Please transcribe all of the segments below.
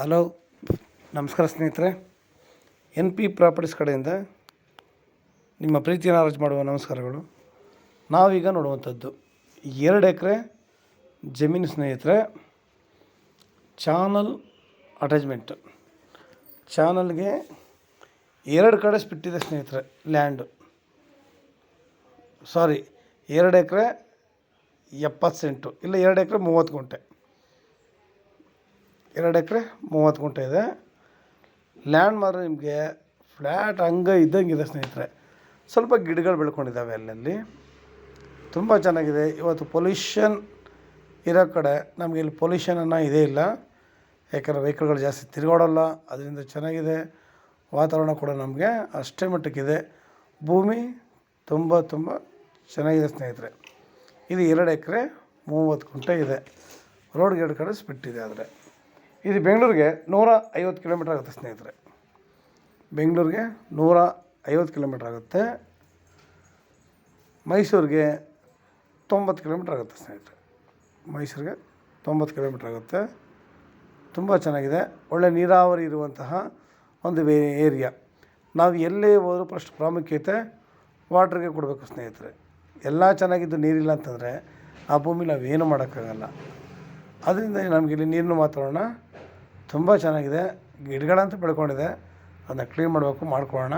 Hello, ನಮಸ್ಕಾರ ಸ್ನೇಹಿತರೆ. NP properties ಕಡೆಯಿಂದ ನಿಮ್ಮ ಪ್ರೀತಿಯನ್ನು ಅರ್ಜಿ ಮಾಡುವ ನಮಸ್ಕಾರಗಳು. ನಾವೀಗ ನೋಡುವಂಥದ್ದು 2 ಎಕರೆ ಜಮೀನು ಸ್ನೇಹಿತರೆ. ಚಾನಲ್ ಅಟ್ಯಾಚ್ಮೆಂಟ್, ಚಾನಲ್ಗೆ 2 ಕಡೆ ಸ್ಪಿಟ್ ಇದೆ ಸ್ನೇಹಿತರೆ. ಲ್ಯಾಂಡು 2 ಎಕರೆ 70 ಸೆಂಟು, ಇಲ್ಲ 2 ಎಕರೆ 30 ಗುಂಟೆ. 2 ಎಕರೆ 30 ಗುಂಟೆ ಇದೆ ಲ್ಯಾಂಡ್. ಮಾತ್ರ ನಿಮಗೆ ಫ್ಲ್ಯಾಟ್ ಹಂಗೆ ಇದ್ದಂಗೆ ಇದೆ ಸ್ನೇಹಿತರೆ. ಸ್ವಲ್ಪ ಗಿಡಗಳು ಬೆಳ್ಕೊಂಡಿದ್ದಾವೆ ಅಲ್ಲಲ್ಲಿ, ತುಂಬ ಚೆನ್ನಾಗಿದೆ. ಇವತ್ತು ಪೊಲ್ಯೂಷನ್ ಇರೋ ಕಡೆ ನಮಗೆ ಇಲ್ಲಿ ಪೊಲ್ಯೂಷನನ್ನು ಇದೇ ಇಲ್ಲ, ಯಾಕಂದರೆ ವೆಹಿಕಲ್ಗಳು ಜಾಸ್ತಿ ತಿರುಗಾಡೋಲ್ಲ. ಅದರಿಂದ ಚೆನ್ನಾಗಿದೆ. ವಾತಾವರಣ ಕೂಡ ನಮಗೆ ಅಷ್ಟೇ ಮಟ್ಟಕ್ಕಿದೆ. ಭೂಮಿ ತುಂಬ ಚೆನ್ನಾಗಿದೆ ಸ್ನೇಹಿತರೆ. ಇದು 2 ಎಕರೆ 30 ಗುಂಟೆ ಇದೆ. ರೋಡ್ಗೆ 2 ಕಡೆ ಸ್ಪಿಟ್ ಇದೆ. ಆದರೆ ಇದು ಬೆಂಗಳೂರಿಗೆ 150 ಕಿಲೋಮೀಟ್ರ್ ಆಗುತ್ತೆ ಸ್ನೇಹಿತರೆ. ಬೆಂಗಳೂರಿಗೆ 150 ಕಿಲೋಮೀಟ್ರ್ ಆಗುತ್ತೆ. ಮೈಸೂರಿಗೆ 90 ಕಿಲೋಮೀಟ್ರ್ ಆಗುತ್ತೆ ಸ್ನೇಹಿತರೆ. ಮೈಸೂರಿಗೆ 90 ಕಿಲೋಮೀಟ್ರ್ ಆಗುತ್ತೆ. ತುಂಬ ಚೆನ್ನಾಗಿದೆ. ಒಳ್ಳೆ ನೀರಾವರಿ ಇರುವಂತಹ ಒಂದು ಏರಿಯಾ. ನಾವು ಎಲ್ಲೇ ಹೋದರೂ ಫಸ್ಟ್ ಪ್ರಾಮುಖ್ಯತೆ ವಾಟ್ರಿಗೆ ಕೊಡಬೇಕು ಸ್ನೇಹಿತರೆ. ಎಲ್ಲ ಚೆನ್ನಾಗಿದ್ದು ನೀರಿಲ್ಲ ಅಂತಂದರೆ ಆ ಭೂಮಿಲಿ ನಾವೇನು ಮಾಡೋಕ್ಕಾಗಲ್ಲ. ಅದರಿಂದ ನಮಗಿಲ್ಲಿ ನೀರಿನ ವಾತಾವರಣ ತುಂಬ ಚೆನ್ನಾಗಿದೆ. ಗಿಡಗಳಂತೂ ಬೆಳ್ಕೊಂಡಿದೆ, ಅದನ್ನ ಕ್ಲೀನ್ ಮಾಡಬೇಕು, ಮಾಡ್ಕೊಳ್ಳೋಣ.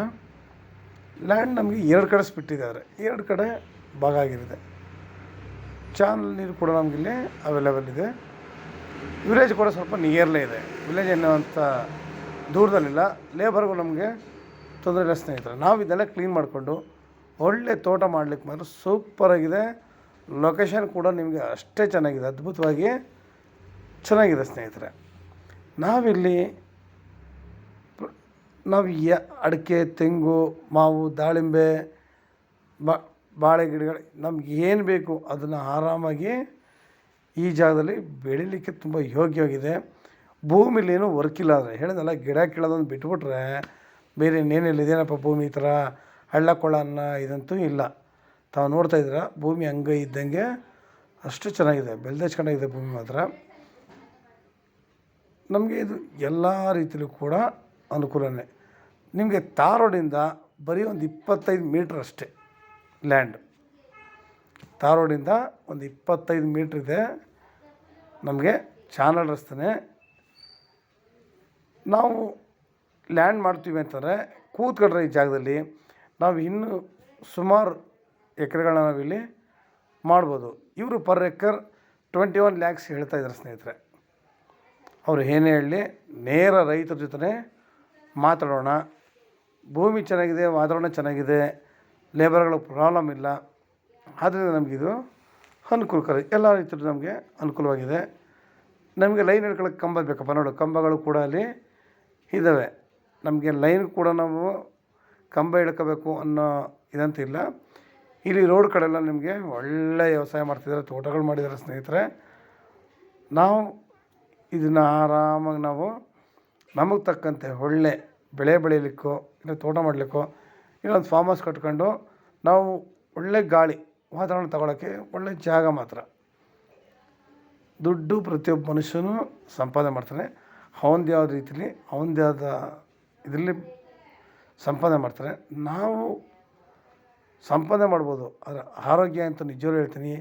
ಲ್ಯಾಂಡ್ ನಮಗೆ 2 ಕಡೆ ಸ್ಪಿಟ್ಟಿದ್ದಾರೆ, 2 ಕಡೆ ಭಾಗ ಆಗಿರುತ್ತೆ. ಚಾನಲ್ ನೀರು ಕೂಡ ನಮಗಿಲ್ಲಿ ಅವೈಲೇಬಲ್ ಇದೆ. ವಿಲೇಜ್ ಕೂಡ ಸ್ವಲ್ಪ ನಿಯರ್ಲೇ ಇದೆ. ವಿಲೇಜ್ ಎನ್ನುವಂಥ ದೂರದಲ್ಲಿಲ್ಲ. ಲೇಬರ್ಗೂ ನಮಗೆ ತೊಂದರೆ ಇಲ್ಲ ಸ್ನೇಹಿತರೆ. ನಾವು ಇದೆಲ್ಲ ಕ್ಲೀನ್ ಮಾಡಿಕೊಂಡು ಒಳ್ಳೆ ತೋಟ ಮಾಡಲಿಕ್ಕೆ ಮಾತ್ರ ಸೂಪರಾಗಿದೆ. ಲೊಕೇಶನ್ ಕೂಡ ನಿಮಗೆ ಅಷ್ಟೇ ಚೆನ್ನಾಗಿದೆ, ಅದ್ಭುತವಾಗಿ ಚೆನ್ನಾಗಿದೆ ಸ್ನೇಹಿತರೆ. ನಾವಿಲ್ಲಿ ಅಡಿಕೆ, ತೆಂಗು, ಮಾವು, ದಾಳಿಂಬೆ, ಬಾಳೆ ಗಿಡಗಳು ನಮ್ಗೆ ಏನು ಬೇಕು ಅದನ್ನು ಆರಾಮಾಗಿ ಈ ಜಾಗದಲ್ಲಿ ಬೆಳೀಲಿಕ್ಕೆ ತುಂಬ ಯೋಗ್ಯವಾಗಿದೆ. ಭೂಮಿಲೇನು ವರ್ಕಿಲ್ಲ. ಅಂದರೆ ಹೇಳಿದ್ನಲ್ಲ, ಗಿಡ ಕೀಳೋದೊಂದು ಬಿಟ್ಬಿಟ್ರೆ ಬೇರೆ ಇನ್ನೇನಿಲ್ಲ. ಇದೇನಪ್ಪ ಭೂಮಿ ಈ ಥರ ಹಳ್ಳ ಕೊಳ್ಳ ಅನ್ನೋ ಇದಂತೂ ಇಲ್ಲ. ತಾವು ನೋಡ್ತಾಯಿದ್ದೀರ, ಭೂಮಿ ಹಂಗೆ ಇದ್ದಂಗೆ ಅಷ್ಟು ಚೆನ್ನಾಗಿದೆ, ಬೆಳೆದಚ್ಕೊಂಡಾಗಿದೆ ಭೂಮಿ ಮಾತ್ರ. ನಮಗೆ ಇದು ಎಲ್ಲ ರೀತಿಯಲ್ಲೂ ಕೂಡ ಅನುಕೂಲನೇ. ನಿಮಗೆ ತಾರ್ ರೋಡಿಂದ ಬರೀ ಒಂದು 25 ಮೀಟ್ರ್ ಅಷ್ಟೇ ಲ್ಯಾಂಡ್. ತಾರ್ ರೋಡಿಂದ ಒಂದು 25 ಮೀಟ್ರ್ ಇದೆ ನಮಗೆ. ಚಾನಲ್ ರಸ್ತೆ. ನಾವು ಲ್ಯಾಂಡ್ ಮಾಡ್ತೀವಿ ಅಂತಂದರೆ ಕೂತ್ಕೊಂಡ್ರೆ ಈ ಜಾಗದಲ್ಲಿ ನಾವು ಇನ್ನೂ ಸುಮಾರು ಎಕರೆಗಳನ್ನ ನಾವಿಲ್ಲಿ ಮಾಡ್ಬೋದು. ಇವರು ಪರ್ ಎಕರ್ 21 lakhs ಹೇಳ್ತಾಯಿದ್ದಾರೆ ಸ್ನೇಹಿತರೆ. ಅವರು ಏನೇ ಹೇಳಲಿ, ನೇರ ರೈತರ ಜೊತೆ ಮಾತಾಡೋಣ. ಭೂಮಿ ಚೆನ್ನಾಗಿದೆ, ವಾತಾವರಣ ಚೆನ್ನಾಗಿದೆ, ಲೇಬರ್ಗಳ ಪ್ರಾಬ್ಲಮ್ ಇಲ್ಲ. ಆದ್ದರಿಂದ ನಮಗಿದು ಅನುಕೂಲಕರ, ಎಲ್ಲ ರೀತಿಯಲ್ಲೂ ನಮಗೆ ಅನುಕೂಲವಾಗಿದೆ. ನಮಗೆ ಲೈನ್ ಹಿಡ್ಕೊಳ್ಳೋಕ್ಕೆ ಕಂಬ ಬೇಕಪ್ಪ, ನೋಡು ಕಂಬಗಳು ಕೂಡ ಅಲ್ಲಿ ಇದ್ದಾವೆ. ನಮಗೆ ಲೈನ್ ಕೂಡ ನಾವು ಕಂಬ ಹಿಡ್ಕೋಬೇಕು ಅನ್ನೋ ಇದಂತಿಲ್ಲ. ಇಲ್ಲಿ ರೋಡ್ ಕಡೆಲ್ಲ ನಿಮಗೆ ಒಳ್ಳೆಯ ವ್ಯವಸಾಯ ಮಾಡ್ತಿದ್ದಾರೆ, ತೋಟಗಳು ಮಾಡಿದ್ದಾರೆ ಸ್ನೇಹಿತರೆ. ನಾವು ಇದನ್ನು ಆರಾಮಾಗಿ ನಾವು ನಮಗೆ ತಕ್ಕಂತೆ ಒಳ್ಳೆ ಬೆಳೆ ಬೆಳೀಲಿಕ್ಕೋ, ಇಲ್ಲ ತೋಟ ಮಾಡಲಿಕ್ಕೋ, ಇಲ್ಲೊಂದು ಫಾರ್ಮ್ ಹೌಸ್ ಕಟ್ಕೊಂಡು ನಾವು ಒಳ್ಳೆ ಗಾಳಿ ವಾತಾವರಣ ತಗೊಳ್ಳೋಕ್ಕೆ ಒಳ್ಳೆ ಜಾಗ ಮಾತ್ರ. ದುಡ್ಡು ಪ್ರತಿಯೊಬ್ಬ ಮನುಷ್ಯನೂ ಸಂಪಾದನೆ ಮಾಡ್ತಾನೆ. ಅವನದೇ ಆದ ರೀತಿಯಲ್ಲಿ ಅವನದೇ ಆದ ಇದರಲ್ಲಿ ಸಂಪಾದನೆ ಮಾಡ್ತಾರೆ. ನಾವು ಸಂಪಾದನೆ ಮಾಡ್ಬೋದು, ಆದರೆ ಆರೋಗ್ಯ ಅಂತ ನಿಜವಾಗ್ಲೂ ಹೇಳ್ತೀನಿ,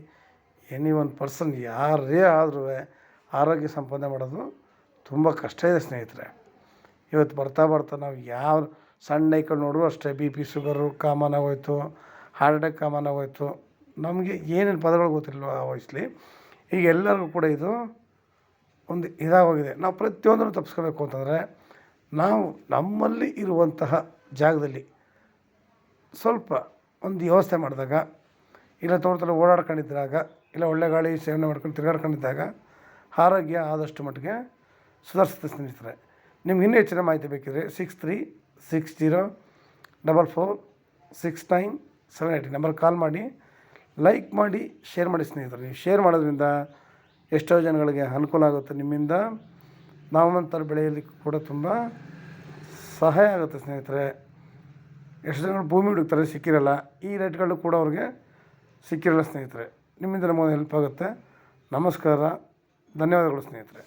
ಎನಿ ಒನ್ ಪರ್ಸನ್ ಯಾರೇ ಆದ್ರೂ ಆರೋಗ್ಯ ಸಂಪಾದನೆ ಮಾಡೋದು ತುಂಬ ಕಷ್ಟ ಇದೆ ಸ್ನೇಹಿತರೆ. ಇವತ್ತು ಬರ್ತಾ ನಾವು ಯಾವ ಸಣ್ಣ ಐಕಲ್ ನೋಡ್ರು ಅಷ್ಟೇ BP, ಶುಗರು ಕಾಮನ್ ಆಗೋಯ್ತು, ಹಾರ್ಟ್ ಅಟ್ಯಾಕ್ ಕಾಮನ್ ಆಗೋಯ್ತು. ನಮಗೆ ಏನೇನು ಪದಗಳು ಗೊತ್ತಿಲ್ಲ ಆ ವಯಸ್ಸಲ್ಲಿ. ಈಗ ಎಲ್ಲರಿಗೂ ಕೂಡ ಇದು ಒಂದು ಇದಾಗೋಗಿದೆ. ನಾವು ಪ್ರತಿಯೊಂದನ್ನು ತಪ್ಪಿಸ್ಕೋಬೇಕು ಅಂತಂದರೆ ನಾವು ನಮ್ಮಲ್ಲಿ ಇರುವಂತಹ ಜಾಗದಲ್ಲಿ ಸ್ವಲ್ಪ ಒಂದು ವ್ಯವಸ್ಥೆ ಮಾಡಿದಾಗ, ಇಲ್ಲ ತೋಟದಲ್ಲಿ ಓಡಾಡ್ಕೊಂಡಿದ್ದಾಗ, ಇಲ್ಲ ಒಳ್ಳೆ ಗಾಳಿ ಸೇವನೆ ಮಾಡ್ಕೊಂಡು ತಿರುಗಾಡ್ಕೊಂಡಿದ್ದಾಗ ಆರೋಗ್ಯ ಆದಷ್ಟು ಮಟ್ಟಿಗೆ ಸುಧಾರಿಸುತ್ತೆ ಸ್ನೇಹಿತರೆ. ನಿಮ್ಗೆ ಇನ್ನೂ ಹೆಚ್ಚಿನ ಮಾಹಿತಿ ಬೇಕಿದ್ರೆ 6360446978 ನಂಬರ್ ಕಾಲ್ ಮಾಡಿ, ಲೈಕ್ ಮಾಡಿ, ಶೇರ್ ಮಾಡಿ ಸ್ನೇಹಿತರೆ. ನೀವು ಶೇರ್ ಮಾಡೋದ್ರಿಂದ ಎಷ್ಟೋ ಜನಗಳಿಗೆ ಅನುಕೂಲ ಆಗುತ್ತೆ. ನಿಮ್ಮಿಂದ ನಾವಂತರ ಬೆಳೆಯಲಿಕ್ಕೆ ಕೂಡ ತುಂಬ ಸಹಾಯ ಆಗುತ್ತೆ ಸ್ನೇಹಿತರೆ. ಎಷ್ಟು ಜನಗಳು ಭೂಮಿ ಹುಡುಕ್ತಾರೆ, ಸಿಕ್ಕಿರಲ್ಲ. ಈ ರೇಟ್ಗಳು ಕೂಡ ಅವ್ರಿಗೆ ಸಿಕ್ಕಿರಲ್ಲ ಸ್ನೇಹಿತರೆ. ನಿಮ್ಮಿಂದ ನಮಗೆ ಹೆಲ್ಪ್ ಆಗುತ್ತೆ. ನಮಸ್ಕಾರ, ಧನ್ಯವಾದಗಳು ಸ್ನೇಹಿತರೆ.